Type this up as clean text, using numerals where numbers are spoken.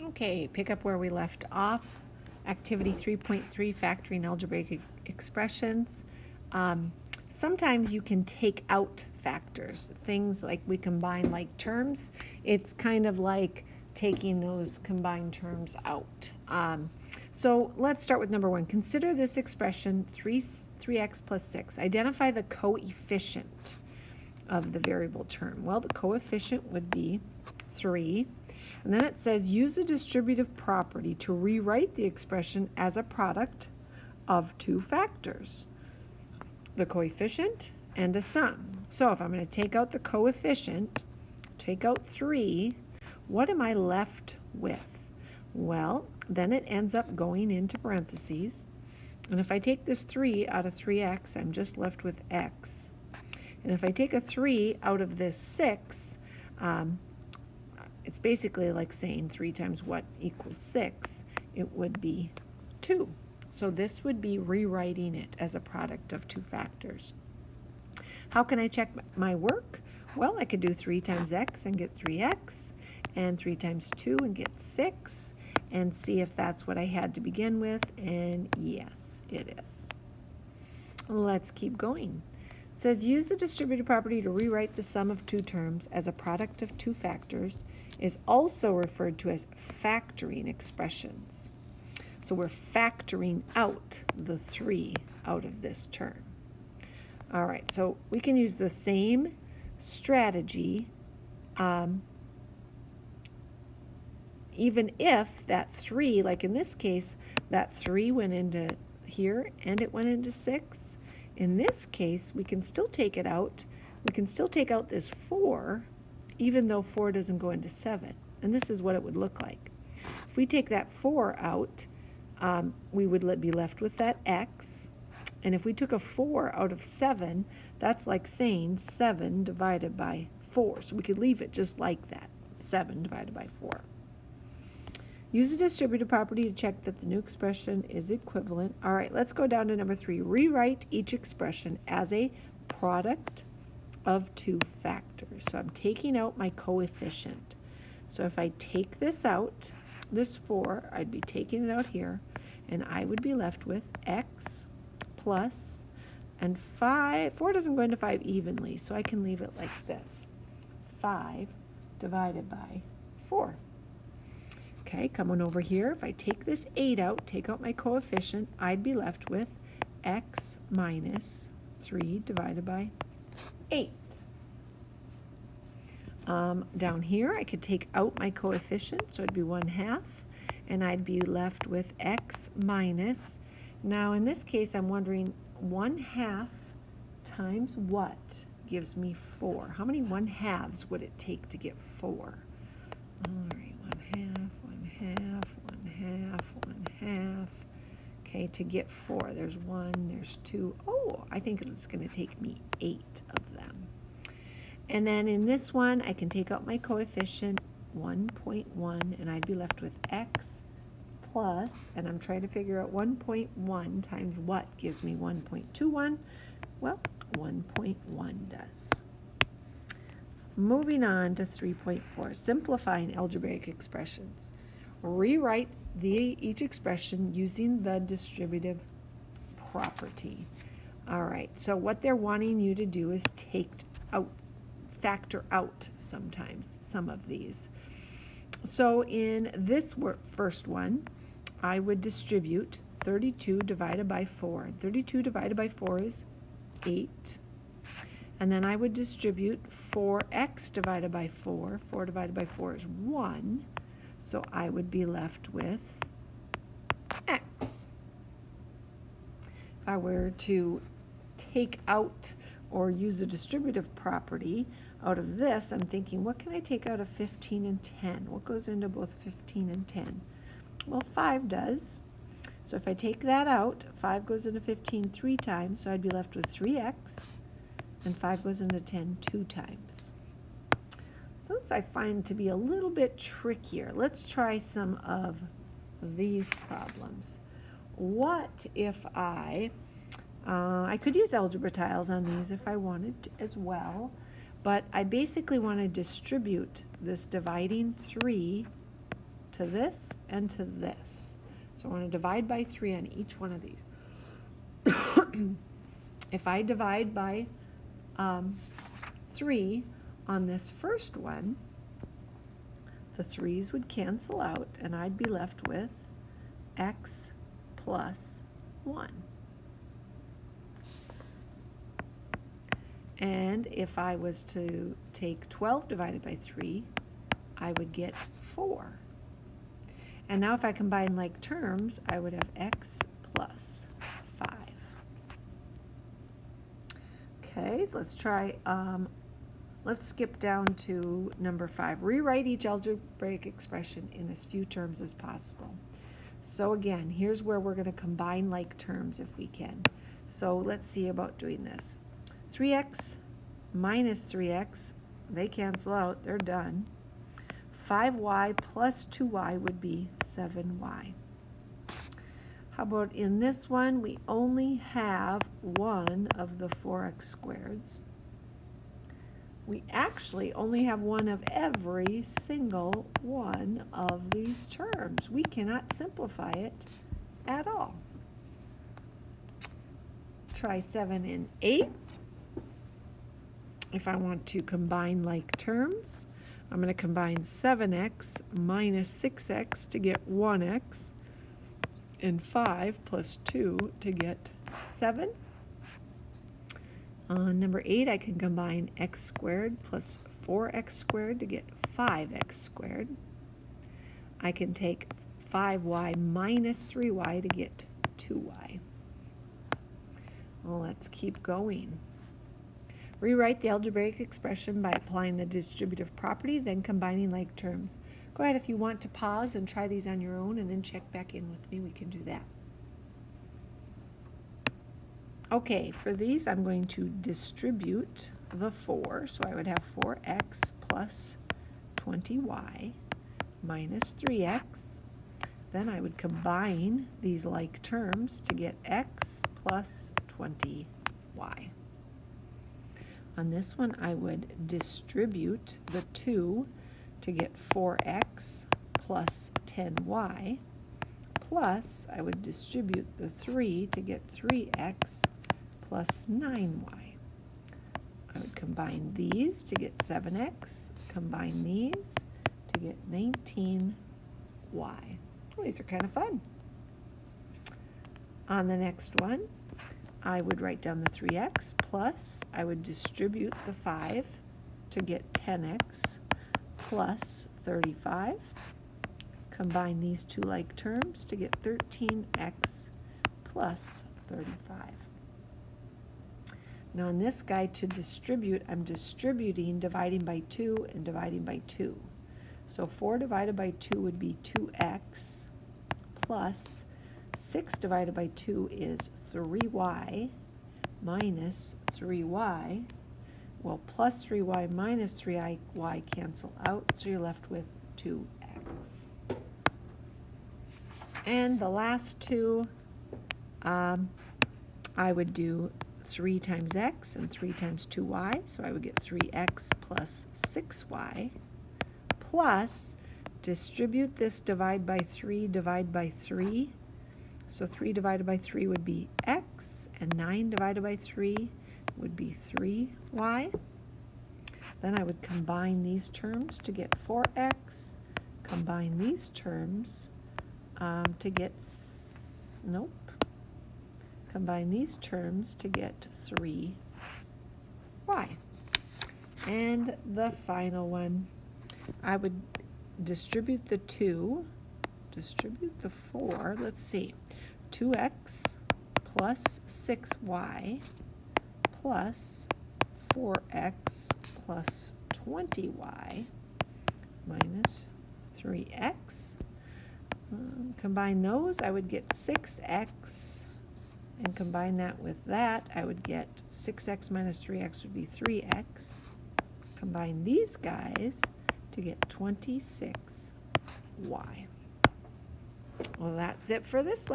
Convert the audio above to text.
Okay, pick up where we left off. Activity 3.3, factoring algebraic expressions. Sometimes you can take out factors, things like we combine like terms. It's kind of like taking those combined terms out. So let's start with number one. Consider this expression 3x plus 6. Identify the coefficient of the variable term. Well, the coefficient would be 3. And then it says use the distributive property to rewrite the expression as a product of two factors, the coefficient and a sum. So if I'm going to take out the coefficient, take out 3, what am I left with? Well, then it ends up going into parentheses. And if I take this 3 out of 3x, I'm just left with x. And if I take a 3 out of this 6, it's basically like saying 3 times what equals 6. It would be 2. So this would be rewriting it as a product of two factors. How can I check my work? Well, I could do 3 times x and get 3x, and 3 times 2 and get 6, and see if that's what I had to begin with, and yes, it is. Let's keep going. It says use the distributive property to rewrite the sum of two terms as a product of two factors is also referred to as factoring expressions. So we're factoring out the 3 out of this term. All right, so we can use the same strategy even if that 3, like in this case, that 3 went into here and it went into 6. In this case, we can still take it out. We can still take out this 4, even though 4 doesn't go into 7. And this is what it would look like. If we take that 4 out, we would be left with that x. And if we took a 4 out of 7, that's like saying 7 divided by 4. So we could leave it just like that, 7 divided by 4. Use the distributive property to check that the new expression is equivalent. All right, let's go down to number 3. Rewrite each expression as a product of two factors. So I'm taking out my coefficient. So if I take this out, this 4, I'd be taking it out here, and I would be left with x plus, and 5. 4 doesn't go into 5 evenly, so I can leave it like this. 5 divided by 4. Okay, come on over here. If I take this 8 out, take out my coefficient, I'd be left with x minus 3 divided by 8. Down here, I could take out my coefficient, so it'd be 1/2, and I'd be left with x minus. Now, in this case, I'm wondering 1/2 times what gives me 4? How many 1/2s would it take to get 4? All right, 1/2, 1/2, 1/2, 1/2. Okay, to get 4, there's 1, there's 2. Oh, I think it's going to take me 8 of them. And then in this one, I can take out my coefficient, 1.1, and I'd be left with x plus, and I'm trying to figure out 1.1 times what gives me 1.21. Well, 1.1 does. Moving on to 3.4, simplifying algebraic expressions. Rewrite each expression using the distributive property. All right, so what they're wanting you to do is factor out sometimes some of these. So in this first one, I would distribute 32 divided by 4. 32 divided by 4 is 8. And then I would distribute 4x divided by 4. 4 divided by 4 is 1. So I would be left with x. If I were to take out or use the distributive property out of this, I'm thinking, what can I take out of 15 and 10? What goes into both 15 and 10? Well, 5 does. So if I take that out, 5 goes into 15 3 times, so I'd be left with 3x. And 5 goes into 10 2 times. Those I find to be a little bit trickier. Let's try some of these problems. What if I could use algebra tiles on these if I wanted to as well, but I basically want to distribute this dividing 3 to this, and to this. So I want to divide by 3 on each one of these. If I divide by 3 on this first one, the 3's would cancel out, and I'd be left with x plus 1. And if I was to take 12 divided by 3, I would get 4. And now if I combine like terms, I would have x plus 5. Okay, let's try, let's skip down to number 5. Rewrite each algebraic expression in as few terms as possible. So again, here's where we're going to combine like terms if we can. So let's see about doing this. 3x minus 3x, they cancel out, they're done. 5y plus 2y would be 7y. How about in this one, we only have one of the 4x squareds. We actually only have one of every single one of these terms. We cannot simplify it at all. Try 7 and 8. If I want to combine like terms, I'm going to combine 7x minus 6x to get 1x, and 5 plus 2 to get 7. Number 8, I can combine x squared plus 4x squared to get 5x squared. I can take 5y minus 3y to get 2y. Well, let's keep going. Rewrite the algebraic expression by applying the distributive property, then combining like terms. Go ahead if you want to pause and try these on your own and then check back in with me. We can do that. Okay, for these I'm going to distribute the 4. So I would have 4x plus 20y minus 3x. Then I would combine these like terms to get x plus 20y. On this one, I would distribute the 2 to get 4x plus 10y, plus I would distribute the 3 to get 3x plus 9y. I would combine these to get 7x, combine these to get 19y. Well, these are kind of fun. On the next one, I would write down the 3x, plus I would distribute the 5 to get 10x plus 35. Combine these two like terms to get 13x plus 35. Now in this guy, to distribute, I'm distributing dividing by 2 and dividing by 2. So 4 divided by 2 would be 2x plus 6 divided by 2 is 3y minus 3y. Well, plus 3y minus 3y cancel out, so you're left with 2x. And the last two, I would do 3 times x and 3 times 2y, so I would get 3x plus 6y, plus distribute this divide by 3, divide by 3. So 3 divided by 3 would be x, and 9 divided by 3 would be 3y. Then I would combine these terms to get 4x, combine these terms to get, combine these terms to get 3y. And the final one, I would distribute the 2, distribute the 4, let's see, 2x plus 6y plus 4x plus 20y minus 3x. Combine those, I would get 6x, and combine that with that, I would get 6x minus 3x would be 3x. Combine these guys to get 26y. Well, that's it for this lesson.